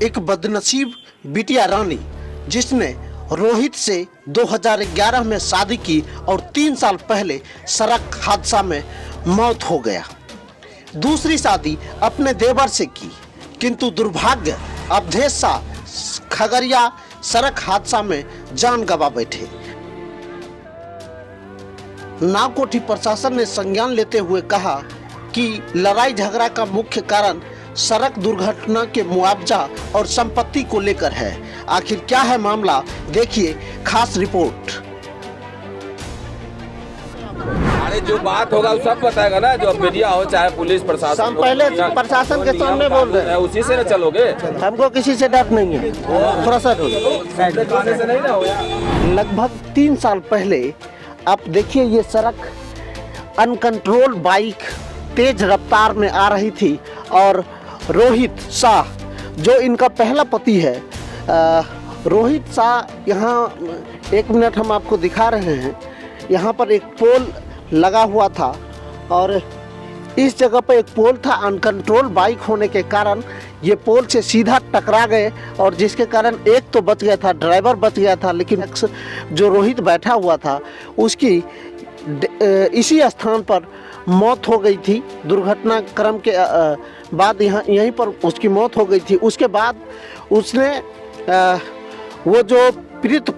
एक बदनसीब बिटिया रानी जिसने रोहित से 2011 में शादी की और 3 साल पहले सड़क हादसा में मौत हो गया। दूसरी शादी अपने देवर से की, किंतु दुर्भाग्य अवधेश शाह खगड़िया सड़क हादसा में जान गंवा बैठे। नावकोठी प्रशासन ने संज्ञान लेते हुए कहा कि लड़ाई झगड़ा का मुख्य कारण सड़क दुर्घटना के मुआवजा और संपत्ति को लेकर है। आखिर क्या है मामला, देखिए खास रिपोर्ट। अरे जो बात होगा वो सब बताएगा ना, जो मीडिया हो चाहे पुलिस प्रशासन। पहले प्रशासन के सामने बोल रहे हैं, उसी से न चलोगे। हमको किसी से डर नहीं है, थोड़ा सा से नहीं ना होगा। लगभग 3 साल पहले आप देखिए ये सड़क अनकंट्रोल बाइक तेज रफ्तार में आ रही थी और रोहित शाह जो इनका पहला पति है, रोहित शाह यहाँ 1 मिनट हम आपको दिखा रहे हैं। यहाँ पर एक पोल लगा हुआ था और इस जगह पर एक पोल था। अनकंट्रोल बाइक होने के कारण ये पोल से सीधा टकरा गए और जिसके कारण एक तो बच गया था, ड्राइवर बच गया था, लेकिन जो रोहित बैठा हुआ था उसकी इसी स्थान पर मौत हो गई थी। दुर्घटना क्रम के बाद यहीं पर उसकी मौत हो गई थी। उसके बाद उसने वो जो पीड़ित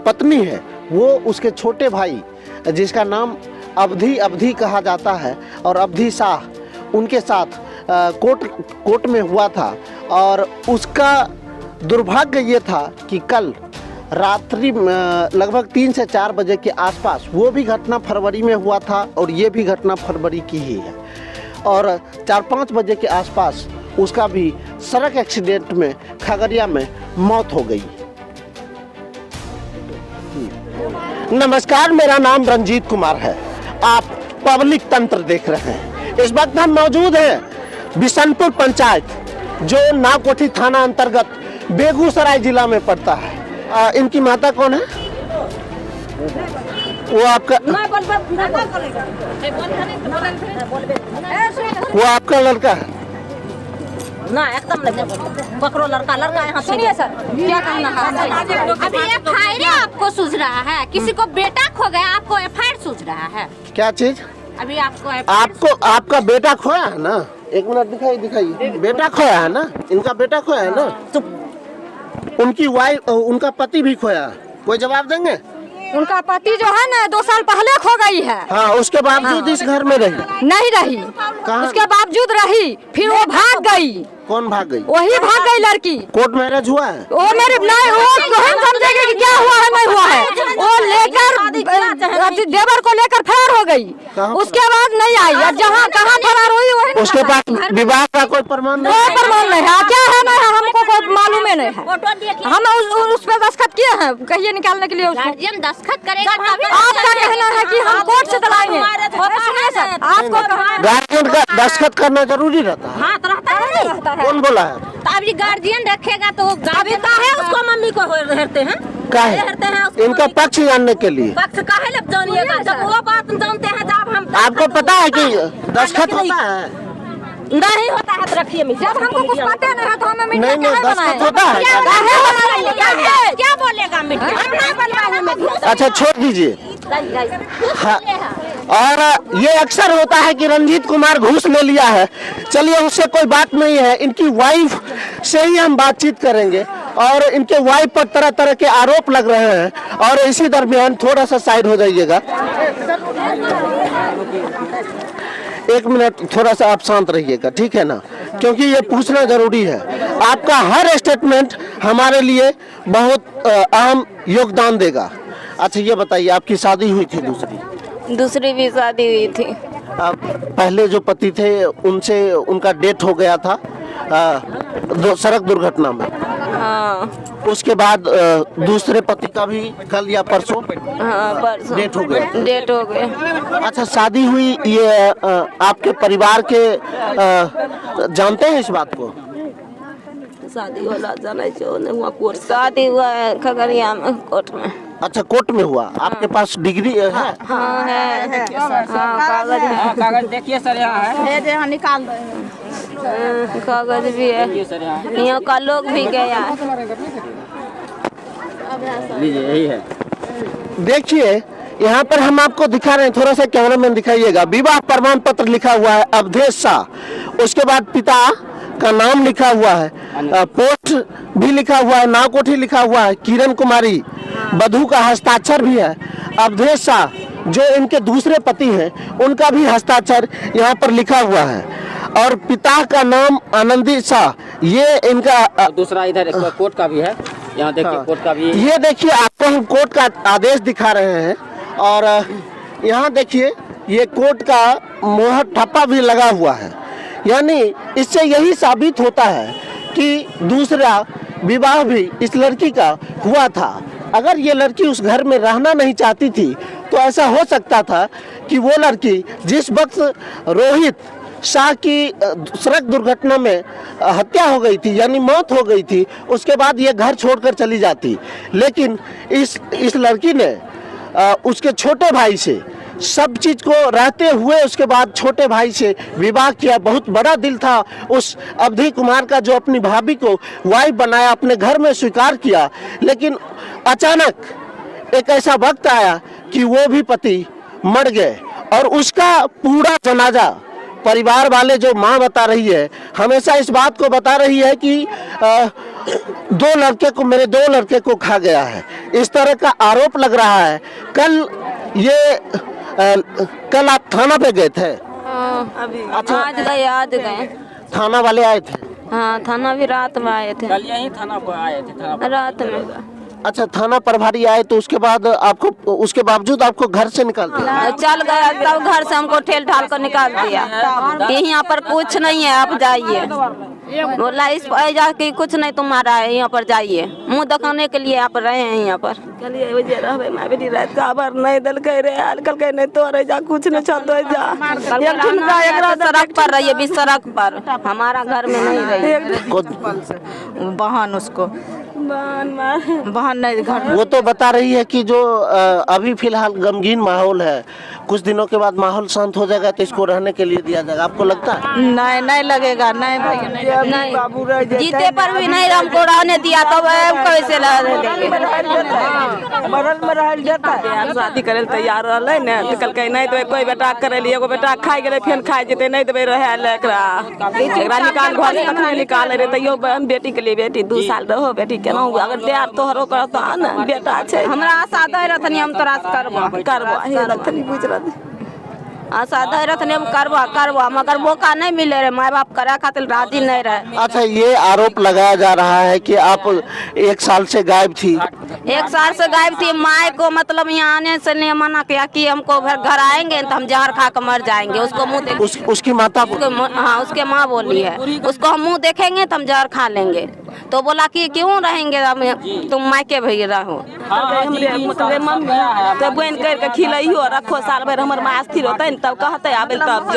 पत्नी है वो उसके छोटे भाई जिसका नाम अवधी कहा जाता है और अवधी शाह उनके साथ कोर्ट में हुआ था। और उसका दुर्भाग्य ये था कि कल रात्रि लगभग 3 से 4 बजे के आसपास वो भी घटना फरवरी में हुआ था और ये भी घटना फरवरी की ही है। और 4-5 बजे के आसपास उसका भी सड़क एक्सीडेंट में खगड़िया में मौत हो गई। नमस्कार, मेरा नाम रंजीत कुमार है। आप पब्लिक तंत्र देख रहे हैं। इस वक्त हम मौजूद हैं बिशनपुर पंचायत जो नावकोठी थाना अंतर्गत बेगूसराय जिला में पड़ता है। इनकी माता कौन है? वो आपका लड़का है ना? एकदम नहीं पकड़ो लड़का यहाँ। सुनिए सर, क्या कहना है? अभी एफआईआर आपको सूझ रहा है, किसी को बेटा खो गया आपको एफआईआर सूझ रहा है। क्या चीज? अभी आपको आपका बेटा खोया है ना? 1 मिनट दिखाइए। बेटा खोया है ना? इनका बेटा खोया है ना? तो उनकी वाइफ, उनका पति भी खोया। कोई जवाब देंगे? उनका पति जो है ना 2 साल पहले खो गई है। हाँ, उसके बावजूद इस घर में रही? नहीं रही। उसके बावजूद रही, फिर वो भाग गई। कौन भाग गई? वही भाग गई लड़की। कोर्ट मैरिज हुआ है? वो मेरे नहीं, वो हम समझेंगे कि क्या हुआ है नहीं हुआ है। वो लेकर देवर को लेकर फरार हो गई। उसके बाद नहीं आई। जहाँ कहाँ फरार हुई वही उसके पास विवाह का कोई प्रमाण नहीं? कोई प्रमाण नहीं है। क्या है नहीं है हमको कोई मालूम ही नहीं है। हम उस पर दस्तखत किए हैं कहिए निकालने के लिए। गार्जियन दस्तखत करेगा। आपका कहना है कि हम कोर्ट से चलाएंगे। आपको गार्जियन का दस्तखत करना जरूरी रहता है? हाँ, रहता है। कौन बोला है? तो अभी गार्जियन रखेगा तो गार्जियन है उसको मम्मी को हेरते हैं। इनका पक्ष जानने के लिए पक्ष काहे लग जानिएगा? जब वो बात जानते हैं जब हम आपको पता है कि दस्तखत होता है? नहीं होता है तो रखिए। जब हमको कुछ पता नहीं है तो हमें नहीं दस्तखत होता है। क्या बोलेगा मीडिया? अच्छा छोड़ दीजिए। हाँ, और ये अक्सर होता है कि रंजीत कुमार घूस ले लिया है। चलिए उससे कोई बात नहीं है, इनकी वाइफ से ही हम बातचीत करेंगे। और इनके वाइफ पर तरह तरह के आरोप लग रहे हैं और इसी दरमियान थोड़ा सा साइड हो जाइएगा। 1 मिनट थोड़ा सा आप शांत रहिएगा, ठीक है ना? क्योंकि ये पूछना जरूरी है। आपका हर स्टेटमेंट हमारे लिए बहुत अहम योगदान देगा। अच्छा ये बताइए, आपकी शादी हुई थी? दूसरी भी शादी हुई थी। पहले जो पति थे उनसे उनका डेथ हो गया था सड़क दुर्घटना में। हाँ। उसके बाद दूसरे पति का भी कल या परसों? हाँ, परसों डेथ हो गया। अच्छा, शादी हुई ये आपके परिवार के जानते हैं इस बात को? शादी वाला जाना चाहिए। शादी हुआ है खगड़िया में कोर्ट में। अच्छा, कोर्ट में हुआ। आपके पास डिग्री है? हाँ है, कागज है, कागज देखिए सर, यहाँ है, निकाल दो। कागज भी है, यहाँ का लोग भी गया है। लीजिए, यही है। देखिए यहाँ पर हम आपको दिखा रहे हैं, थोड़ा सा कैमरामैन दिखाइएगा। विवाह प्रमाण पत्र लिखा हुआ है अवधेश शाह, उसके बाद पिता का नाम लिखा हुआ है, पोस्ट भी लिखा हुआ है, नाव कोठी लिखा हुआ है, किरण कुमारी, वधू का हस्ताक्षर भी है। अवधेश शाह जो इनके दूसरे पति हैं, उनका भी हस्ताक्षर यहाँ पर लिखा हुआ है, और पिता का नाम आनंदी शाह, ये इनका दूसरा इधर कोर्ट का भी है, यहाँ देखिए कोर्ट का भी। ये देखिए, आपको हम कोर्ट का आदेश दिखा रहे हैं, और यहाँ देखिए ये कोर्ट का मोहर ठप्पा भी लगा हुआ है। यानी इससे यही साबित होता है कि दूसरा विवाह भी इस लड़की का हुआ था। अगर ये लड़की उस घर में रहना नहीं चाहती थी तो ऐसा हो सकता था कि वो लड़की जिस वक्त रोहित शाह की सड़क दुर्घटना में हत्या हो गई थी, यानी मौत हो गई थी, उसके बाद ये घर छोड़कर चली जाती। लेकिन इस लड़की ने उसके छोटे भाई से सब चीज को रहते हुए उसके बाद छोटे भाई से विवाह किया। बहुत बड़ा दिल था उस अवधि कुमार का, जो अपनी भाभी को वाइफ बनाया, अपने घर में स्वीकार किया। लेकिन अचानक एक ऐसा वक्त आया कि वो भी पति मर गए, और उसका पूरा जनाजा परिवार वाले, जो माँ बता रही है, हमेशा इस बात को बता रही है कि मेरे दो लड़के को खा गया है, इस तरह का आरोप लग रहा है। कल आप थाना पे गए थे? अच्छा, आज गए थाना वाले आए थे? हाँ, थाना भी रात में आए थे। कल यही थाना पर आए थे, थाना पर। रात में। अच्छा, थाना प्रभारी आए तो उसके बाद आपको, उसके बावजूद आपको घर से निकाल दिया? चल गया, तब घर से हमको ठेल ठाल कर निकाल दिया कि यहाँ पर कुछ नहीं है, आप जाइए। बोला इस पर जाके कुछ नहीं तुम्हारा है, यहाँ पर जाइए। मुंह दिखाने के लिए आप रहे हैं यहाँ पर। सड़क पर रहिए, भी सड़क पर, हमारा घर में नहीं रहिए। बहन उसको बहन नहीं घर। वो तो बता रही है कि जो अभी फिलहाल गमगीन माहौल है, कुछ दिनों के बाद माहौल शांत हो जाएगा तो इसको रहने के लिए दिया जाएगा। आपको लगता है? नहीं लगेगा, नहीं भाई, नहीं, जीते पर भी नहीं हमको रहने दिया, तो कैसे देंगे? शादी करे तैयार रहे ने, तो कल नहीं तो कोई बेटा करे लिए, एगो बेटा खाई गए, फिर खाई जेते, नहीं देवे रहे निकाल घर से निकाल रहे। तैयो बहन बेटी के लिए, बेटी 2 साल रहो, बेटी केना अगर तैयार तोहरो करत ना, बेटा छै हमरा आशा दे रहतनी, हम तोरा से करबो हे रखनी बुझ रहा आशा दे रहतनी, हम करबो मगर मौका नहीं मिले रहे, माँ बाप करे खातिर राजी नहीं रहे। अच्छा, ये आरोप लगाया जा रहा है कि आप 1 साल से गायब थी। 1 साल से गायब थी। माँ को मतलब यहाँ आने से नहीं मना किया कि हमको घर आएंगे तो हम जहर खा कर मर जाएंगे। उसको मुँह उसकी माता, हाँ, उसके माँ बोली है, उसको हम मुँह देखेंगे तो हम जहर खा लेंगे। तो बोला कि क्यों रहेंगे तुम मायके भी रहो। तो बन करके खिलाइयो रखो, साल भर हमर माँ स्थिर होता है तब कहते आबे तब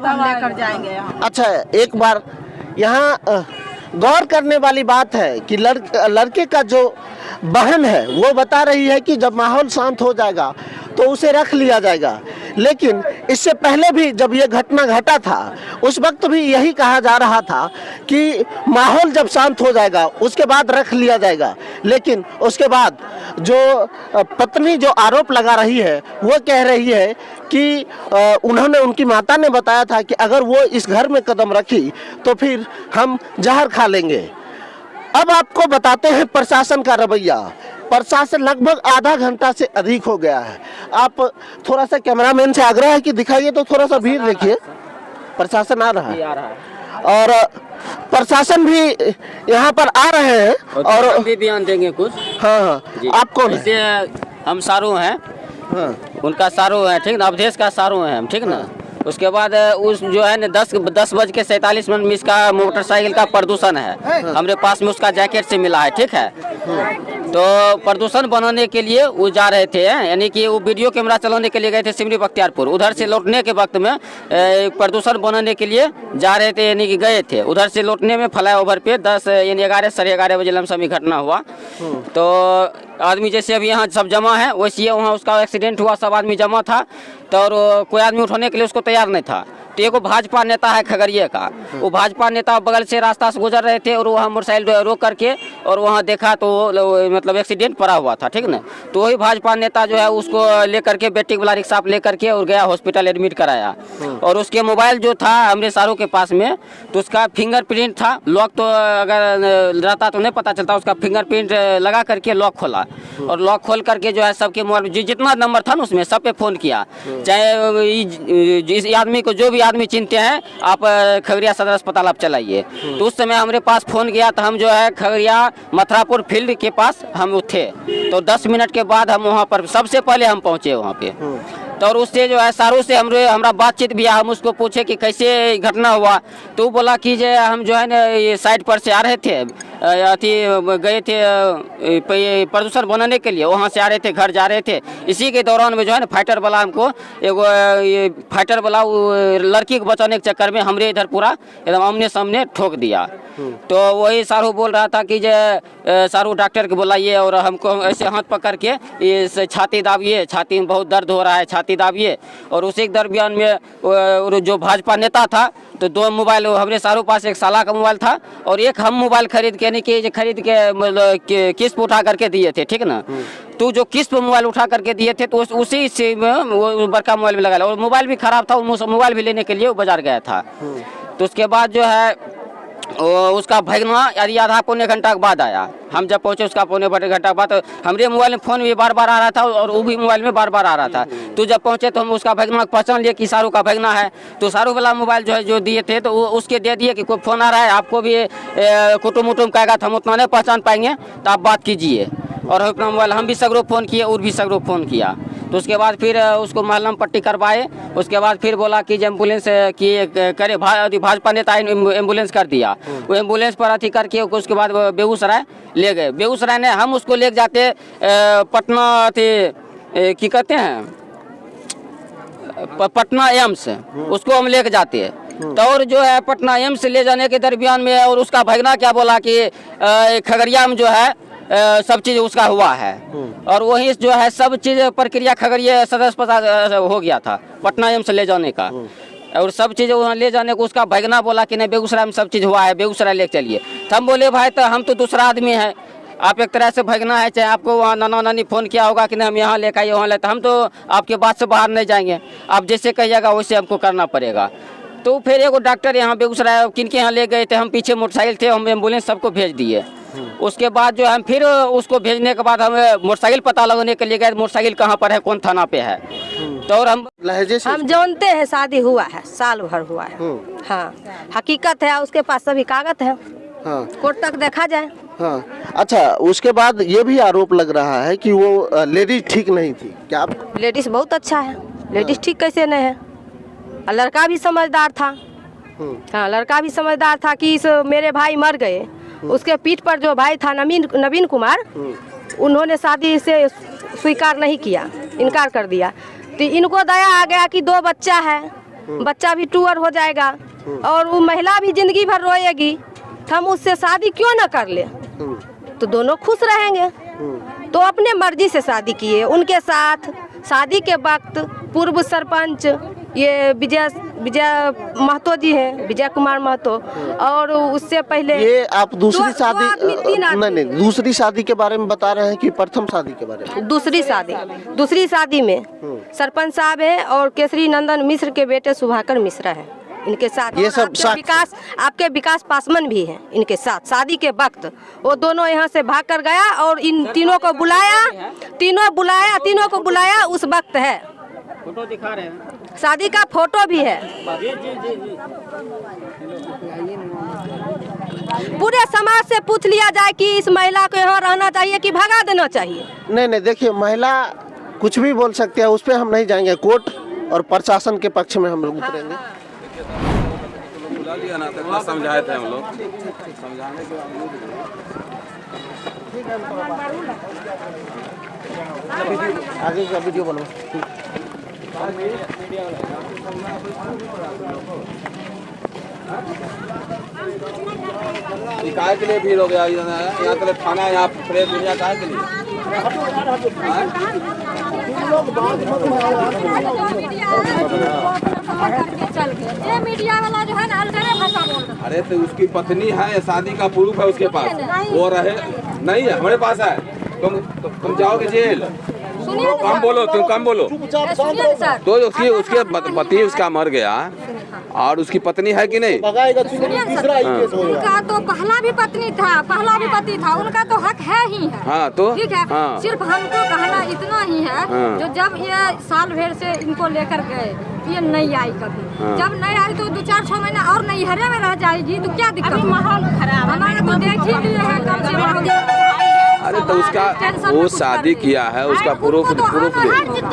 हम लेकर जाएंगे। अच्छा, एक बार यहाँ गौर करने वाली बात है कि लड़के का जो बहन है वो बता रही है कि जब माहौल शांत हो जाएगा तो उसे रख लिया जाएगा। लेकिन इससे पहले भी जब ये घटना घटा था, उस वक्त भी यही कहा जा रहा था कि माहौल जब शांत हो जाएगा उसके बाद रख लिया जाएगा। लेकिन उसके बाद जो पत्नी जो आरोप लगा रही है वो कह रही है कि उन्होंने, उनकी माता ने बताया था कि अगर वो इस घर में कदम रखी तो फिर हम जहर खा लेंगे। अब आपको बताते हैं प्रशासन का रवैया। प्रशासन लगभग आधा घंटा से अधिक हो गया है। आप थोड़ा सा कैमरामैन से आग्रह है कि दिखाइए, तो थोड़ा सा भीड़ देखिए। प्रशासन आ रहा है और प्रशासन भी यहाँ पर आ रहे हैं और भी बयान देंगे कुछ। हाँ, आप कौन है? हम सारू हैं। हाँ, उनका सारू है, ठीक ना, अवधेश का सारू है हम, ठीक ना। उसके बाद उस जो है ना 10:47 इसका मोटरसाइकिल का प्रदूषण है, हमारे पास में उसका जैकेट से मिला है, ठीक है। तो प्रदूषण बनाने के लिए वो जा रहे थे, यानी कि वो वीडियो कैमरा चलाने के लिए गए थे सिमरी बख्तियारपुर। उधर से लौटने के वक्त में प्रदूषण बनाने के लिए जा रहे थे, यानी कि गए थे। उधर से लौटने में फ्लाईओवर पे 10 यानी 11 साढ़े 11 बजे लमसम ही घटना हुआ। तो आदमी जैसे अभी यहाँ सब जमा है वैसे वहाँ उसका एक्सीडेंट हुआ, सब आदमी जमा था। तो और कोई आदमी उठाने के लिए उसको तैयार नहीं था। तो एक भाजपा नेता है खगड़िया का, वो भाजपा नेता बगल से रास्ता से गुजर रहे थे और वहाँ मोटरसाइकिल रोक करके और वहाँ देखा तो मतलब एक्सीडेंट पड़ा हुआ था, ठीक ना। तो वही भाजपा नेता जो है उसको लेकर के बैटरी वाला रिक्शा लेकर के और गया हॉस्पिटल एडमिट कराया। और उसके मोबाइल जो था हमरे सारों के पास में, तो उसका फिंगरप्रिंट था। लॉक तो अगर रहता तो नहीं पता चलता, उसका फिंगरप्रिंट लगा करके लॉक खोला और लॉक खोल करके जो है सबके मोबाइल जितना नंबर था ना उसमें सब पे फोन किया। चाहे इस आदमी को जो भी आदमी चिंते हैं आप खगड़िया सदर अस्पताल आप चलाइए। तो उस समय हमारे पास फोन गया तो हम जो है खगड़िया मथुरापुर फील्ड के पास हम थे। तो 10 मिनट के बाद हम वहाँ पर सबसे पहले हम पहुँचे वहाँ पे। तो और उससे जो है सारों से हमारा बातचीत भी, हम उसको पूछे कि कैसे घटना हुआ। तो वो बोला कि जो हम जो है ना ये साइड पर से आ रहे थे, अथी गए थे प्रदूषण बनाने के लिए, वहाँ से आ रहे थे, घर जा रहे थे। इसी के दौरान में जो है ना फाइटर वाला हमको ये फाइटर वाला लड़की को बचाने के चक्कर में हमरे इधर पूरा एकदम आमने सामने ठोक दिया। तो वही सारू बोल रहा था कि जो सारू डॉक्टर को बुलाइए और हमको ऐसे हाथ पकड़ के ये छाती दाबिए, छाती में बहुत दर्द हो रहा है, छाती दाबिए। और उसी दरमियान में जो भाजपा नेता था तो 2 मोबाइल हमारे सारू पास, एक साला का मोबाइल था और एक हम मोबाइल खरीद के किस्त उठा करके दिए थे, ठीक ना। तो जो किस्त मोबाइल उठा करके दिए थे तो उसी से वो बड़का मोबाइल भी लगा और मोबाइल भी खराब था, मोबाइल भी लेने के लिए वो बाजार गया था। तो उसके बाद जो है उसका भगना यदि आधा पौने घंटा के बाद आया। हम जब पहुंचे उसका पौने घंटा के बाद तो हमारे मोबाइल में फोन भी बार बार आ रहा था और वो भी मोबाइल में बार बार आ रहा था। तो जब पहुंचे तो हम उसका भगना पहचान लिए कि सारू का भगना है। तो सारू वाला मोबाइल जो है जो दिए थे तो उसके दे दिए कि कोई फोन आ रहा है, आपको भी कुटुम उटुम कहेगा तो हम उतना नहीं पहचान पाएंगे तो आप बात कीजिए। और अपना मोबाइल हम भी सगरो फ़ोन किए और भी सगरो फ़ोन किया। तो उसके बाद फिर उसको महल्ला में पट्टी करवाए। उसके बाद फिर बोला कि एम्बुलेंस की करे, भाजपा नेता एम्बुलेंस कर दिया। वो एम्बुलेंस पर अथी करके उसके बाद बेगूसराय ले गए। बेगूसराय ने हम उसको ले जाते पटना अथी की कहते हैं पटना एम्स, उसको हम ले जाते। तो और जो है पटना एम्स ले जाने के दरमियान में और उसका भगना क्या बोला कि खगड़िया में जो है सब चीज़ उसका हुआ है। और वही जो है सब चीज़ प्रक्रिया खगड़िया सदर अस्पताल हो गया था पटना एम्स ले जाने का। और सब चीज़ वहाँ ले जाने को उसका भगना बोला कि नहीं बेगूसराय में सब चीज़ हुआ है, बेगूसराय ले चलिए। तो हम बोले भाई तो हम तो दूसरा आदमी है, आप एक तरह से भगना है, चाहे आपको वहाँ नाना नानी फ़ोन किया होगा कि नहीं हम यहाँ लेकर आइए वहाँ ले, तो हम तो आपके बात से बाहर नहीं जाएंगे, आप जैसे कहिएगा वैसे हमको करना पड़ेगा। तो फिर एक डॉक्टर यहाँ बेगूसराय किनके यहाँ ले गए थे, हम पीछे मोटरसाइकिल थे, हम एम्बुलेंस सबको भेज दिए। उसके बाद जो हम फिर उसको भेजने के बाद हमें मोटरसाइकिल पता लगाने के लिए गए, मोटरसाइकिल कहाँ पर है, कौन थाना पे है। तो और हम लहजे से हम जानते हैं शादी हुआ है, साल भर हुआ है। हाँ हकीकत है, उसके पास सभी कागज है। हाँ कोर्ट तक देखा जाए। हाँ अच्छा, उसके बाद ये भी आरोप लग रहा है कि वो लेडीज ठीक नहीं थी, क्या आप? लेडीज बहुत अच्छा है, लेडीज ठीक कैसे नहीं है। और लड़का भी समझदार था। हाँ लड़का भी समझदार था कि इस मेरे भाई मर गए, उसके पीठ पर जो भाई था नवीन कुमार, उन्होंने शादी से स्वीकार नहीं किया, इनकार कर दिया। तो इनको दया आ गया कि 2 बच्चा है, बच्चा भी टूअर हो जाएगा और वो महिला भी जिंदगी भर रोएगी, तो हम उससे शादी क्यों न कर ले, तो दोनों खुश रहेंगे। तो अपने मर्जी से शादी किए। उनके साथ शादी के वक्त पूर्व सरपंच ये विजय महतो जी हैं, विजय कुमार महतो, और उससे पहले ये आप दूसरी शादी नहीं, दूसरी शादी के बारे में बता रहे हैं कि प्रथम शादी के बारे में? दूसरी शादी में सरपंच साहब है और केसरी नंदन मिश्र के बेटे सुभाकर मिश्रा है इनके साथ। ये सब आपके विकास पासवान भी हैं इनके साथ। शादी के वक्त वो दोनों यहाँ से भाग कर गया और इन तीनों को बुलाया उस वक्त है। फोटो दिखा रहे हैं, शादी का फोटो भी है। पूरे समाज से पूछ लिया जाए कि इस महिला को यहाँ रहना चाहिए कि भगा देना चाहिए। नहीं देखिए, महिला कुछ भी बोल सकते हैं, उस पर हम नहीं जाएंगे। कोर्ट और प्रशासन के पक्ष में हम लोग उतरेंगे। बुला लिया ना, तो समझाए थे हम लोग, समझाने के बाद आगे का वीडियो बनवा। काहे के लिए भीड़ हो गया यहाँ के लिए थाना है, यहाँ प्रेस दुनिया काहे के लिए? ये मीडिया वाला जो है ना अलगरे भाषा बोल रहा है। अरे तो उसकी पत्नी है, शादी का प्रूफ है उसके पास, वो रहे नहीं है, हमारे पास है। तुम जाओगे जेल। कम बोलो, तुम कम बोलो। तो उसके पति उसका मर गया और उसकी पत्नी है कि नहीं? उनका तो पहला भी पत्नी था, पहला भी पति था, उनका तो हक है ही है। हाँ तो ठीक है। हाँ। सिर्फ हमको कहना इतना ही है, हाँ। जो जब ये साल भर से इनको लेकर गए, ये नहीं आई कभी। हाँ। जब नहीं आई तो 2-4-6 महीना और नैहरे में रह जाएगी तो क्या दिक्कत? माहौल खराब हमारे तो देख ही लिए है कम से कम। अरे तो उसका वो शादी किया है, उसका प्रूफ दे। तो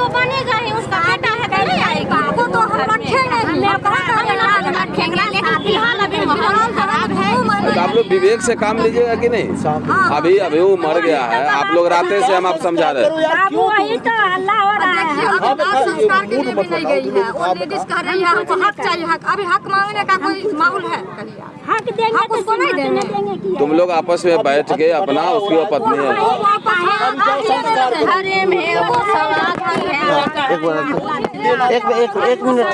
बनेगा ही, उसका बेटा है तो नहीं आएगा। वो तो हम रखेंगे ही, तो आप लोग विवेक से काम लीजिएगा कि नहीं? अभी वो मर गया है, आप लोग राते से हम आप समझा रहे हैं। संस्कार के लिए भी नहीं गई है, वो लेडीज कह रही है हमको हक चाहिए, हक। अभी हक मांगने का कोई माहौल है? हक उसको नहीं देंगे। तुम लोग आपस में बैठ के अपना, उसकी वो पत्नी है। एक मिनट।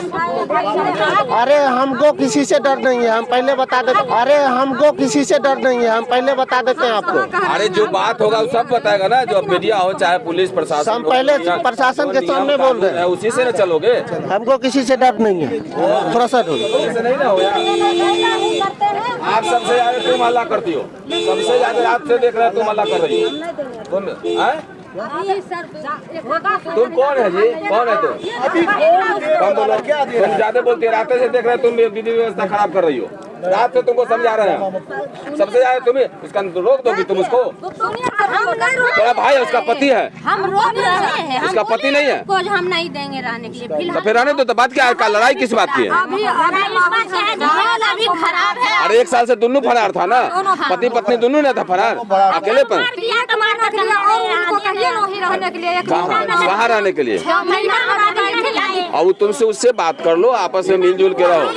अरे हमको किसी से डर नहीं है, हम पहले बता देते। अरे हमको किसी से डर नहीं है, हम पहले बता देते हैं आपको। अरे जो बात होगा वो सब बताएगा ना, जो मीडिया हो चाहे पुलिस प्रशासन। हम पहले प्रशासन के सामने बोल रहे हैं, उसी से न चलोगे। हमको किसी से डर नहीं है। थोड़ा सा नहीं ना हो यार। आप सबसे ज्यादा तुम हल्ला करती हो, सबसे ज्यादा आपसे देख रहे हैं, तुम हल्ला कर रही हो। तुम तुम कौन है जी? कौन है तुम? कम बोलो, तुम ज्यादा बोलती है। रात से देख रहे हैं, तुम विधि व्यवस्था खराब कर रही हो। रात से तुमको समझा रहे हैं, सबसे ज्यादा तुम्हें इसका रोक दोगी तुम उसको? तेरा भाई है, उसका पति है। हम रोक रहे हैं, उसका पति नहीं है, कुछ हम नहीं देंगे रहने के लिए। तो फिर रहने दो। तो बात क्या है? का लड़ाई किस बात की है? अभी खराब है। अरे 1 साल से दोनों फरार था ना, पति पत्नी दोनों ने था फरार, अकेले पर। कहाँ रहने के लिए? और वो तुमसे उससे बात कर लो, आपस में मिलजुल के रहो।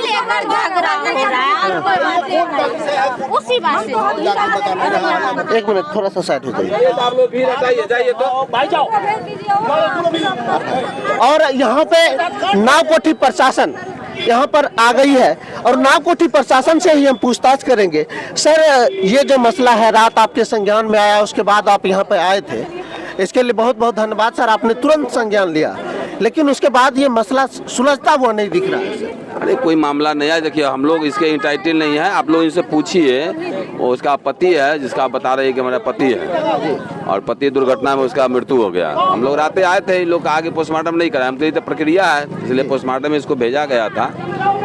उसी बात से। एक मिनट, थोड़ा सा साइड हो जाइए। आप लोग भी जाइए, जाइए तो भाई जाओ। और यहाँ पे नावकोठी प्रशासन यहाँ पर आ गई है और नावकोठी प्रशासन से ही हम पूछताछ करेंगे। सर, ये जो मसला है रात आपके संज्ञान में आया, उसके बाद आप यहाँ पे आए थे, इसके लिए बहुत बहुत धन्यवाद सर। आपने तुरंत संज्ञान लिया, लेकिन उसके बाद ये मसला सुलझता हुआ नहीं दिख रहा है सर। अरे कोई मामला नहीं है। देखिए हम लोग इसके इंटाइटल नहीं है, आप लोग इनसे पूछिए। वो उसका पति है, जिसका बता रहे हैं कि मेरा पति है और पति दुर्घटना में उसका मृत्यु हो गया। हम लोग रातें आए थे, इन लोग आगे पोस्टमार्टम नहीं कराए, हम तो ये तो प्रक्रिया है, इसलिए पोस्टमार्टम में इसको भेजा गया था।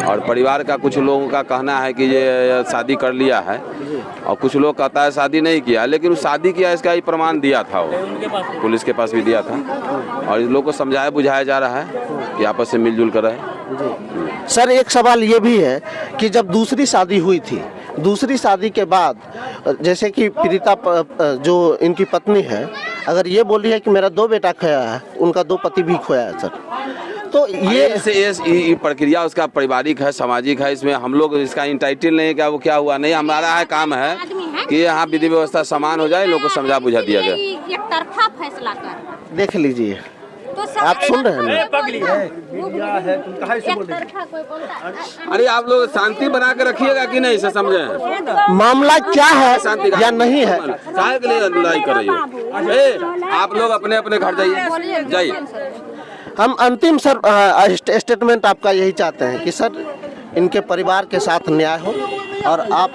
और परिवार का कुछ लोगों का कहना है कि ये शादी कर लिया है और कुछ लोग कहता है शादी नहीं किया, लेकिन वो शादी किया इसका ही प्रमाण दिया था, वो पुलिस के पास भी दिया था। और इन लोग को समझाया बुझाया जा रहा है कि आपस में मिलजुल कर रहे। सर, एक सवाल ये भी है कि जब दूसरी शादी हुई थी, दूसरी शादी के बाद जैसे कि पीड़िता जो इनकी पत्नी है, अगर ये बोली है कि मेरा 2 बेटा खोया है, उनका 2 पति भी खोया है सर, तो ये प्रक्रिया उसका पारिवारिक है, सामाजिक है। इसमें हम लोग इसका इंटाइटल नहीं है क्या वो क्या हुआ नहीं। हमारा है काम है कि यहाँ विधि व्यवस्था समान हो जाए, लोग को समझा बुझा दिया गया। एक तरफा फैसला कर देख लीजिए, आप सुन रहे हैं अरे आप लोग शांति बना के रखिएगा कि नहीं, इसे समझे मामला क्या है या नहीं है। काहे के लिए लड़ाई कर रही हो? आप लोग अपने अपने घर जाइए, जाइए। हम अंतिम सर स्टेटमेंट आपका यही चाहते हैं कि सर इनके परिवार के साथ न्याय हो और आप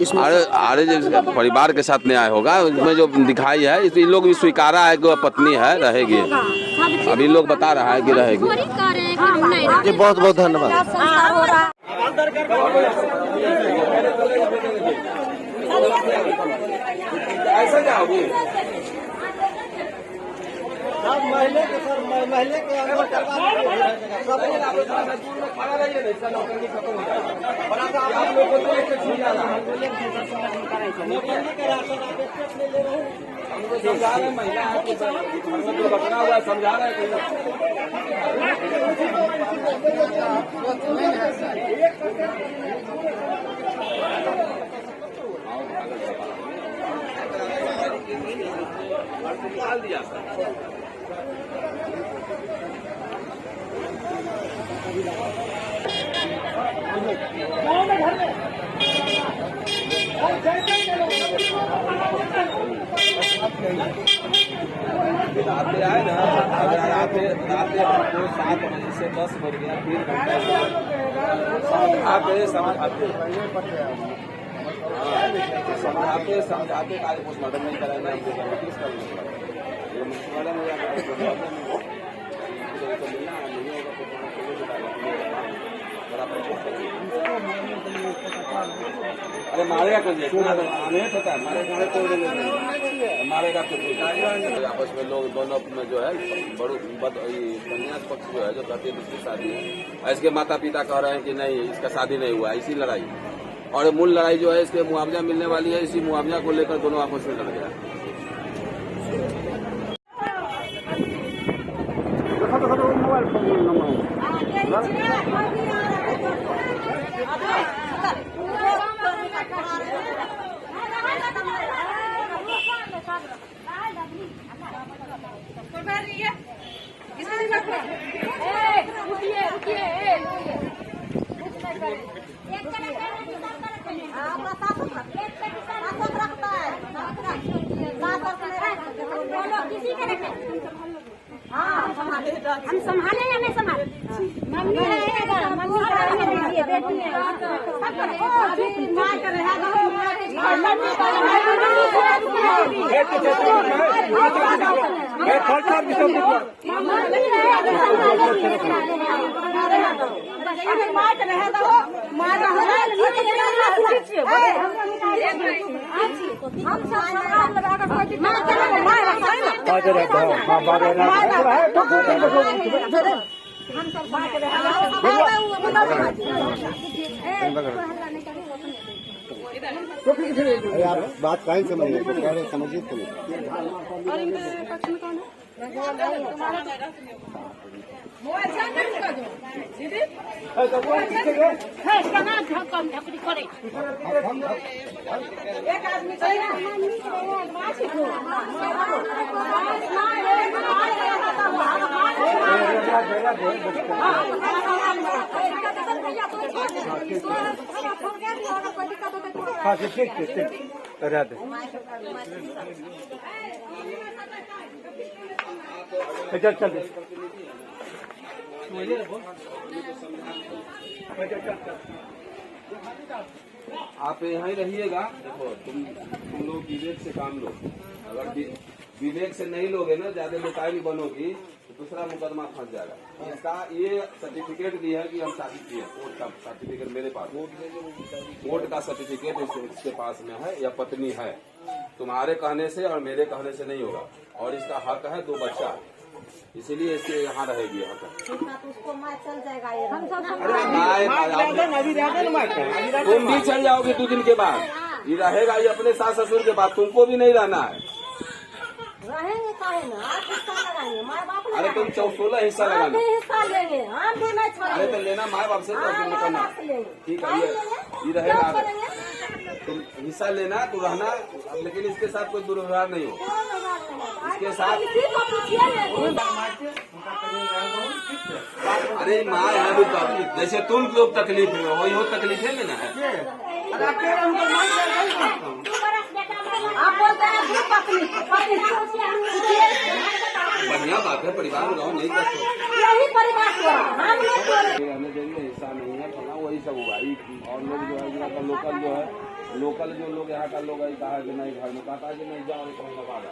इसमें अरे जो परिवार के साथ न्याय होगा, उसमें जो दिखाई है इन लोग भी स्वीकारा है कि वह पत्नी है, रहेगी। अभी लोग बता रहा है कि रहेगी। जी बहुत बहुत धन्यवाद। ऐसा क्या होगी? महिले के सर महिले के अंदर करवा आप लोग को देख के छू जा रहा है नौकरी के राशन आप स्टेट में ले रहे हैं हमको समझा रहे हैं महिला आपको दुर्घटना हुआ समझा रहे हैं निकाल दिया आते आए ना अगर आते 7 बजे से 10 बज गया 3 घंटा आते समझाते समझाते कार्य पोस्टमार्टम नहीं कराएंगे हमको नोटिस करेंगे ये पोस्टमार्टम हो जाएगा अरे मारेगा कुछ मारेगा आपस में लोग दोनों में जो है संन्यास पक्ष जो है जो कहते हैं दूसरी शादी है इसके माता पिता कह रहे हैं कि नहीं इसका शादी नहीं हुआ इसी लड़ाई और मूल लड़ाई जो है इसके मुआवजा मिलने वाली है इसी मुआवजा को लेकर दोनों आपस में लड़ गया हम संभाले या नहीं संभाले मम्मी रहेगा मम्मी रहेगी बेटी यार बात कहीं समझिए तो कह रहे समझिए तो हाँ ठीक करा दे चल चल आप यहाँ ही रहिएगा देखो तुम लोग विवेक से काम लो अगर विवेक से नहीं लोगे ना ज्यादा लुटाई बनोगी तो दूसरा मुकदमा फंस जाएगा इसका ये सर्टिफिकेट दी है कि हम शादी किए कोर्ट का सर्टिफिकेट मेरे पास कोर्ट का सर्टिफिकेट इसके पास में है या पत्नी है तुम्हारे कहने से और मेरे कहने से नहीं होगा और इसका हक है 2 बच्चा इसीलिए इसके यहाँ रहेगी उसको मार चल जाएगा तुम भी चल जाओगे 2 दिन के बाद ये रहेगा ये अपने सास ससुर के बाद तुमको भी नहीं रहना है रहेंगे काहे ना 8 हिस्सा लगाएंगे माँ बाप अरे तुम 16 हिस्सा लगाना हिस्सा लेंगे हम भी नहीं छोड़ेंगे अरे तो लेना माँ बाप से तो करना ठीक है ये रहेगा तुम हिस्सा लेना तो रहना लेकिन इसके साथ कोई दुर्व्यवहार नहीं हो इसके साथ अरे माँ है जैसे तुम लोग तकलीफ में वही हो तकलीफ है ना आप बोलते हैं बढ़िया बात है परिवार में रहो नहीं कर यही परिवार रहने देंगे हिस्सा नहीं है थोड़ा वही सब हुआ और लोग जो है यहाँ का लोकल जो है लोकल जो लोग यहाँ का लोग कहा कि नहीं घर में कहता है कि नहीं जाओ 1 महीना बाद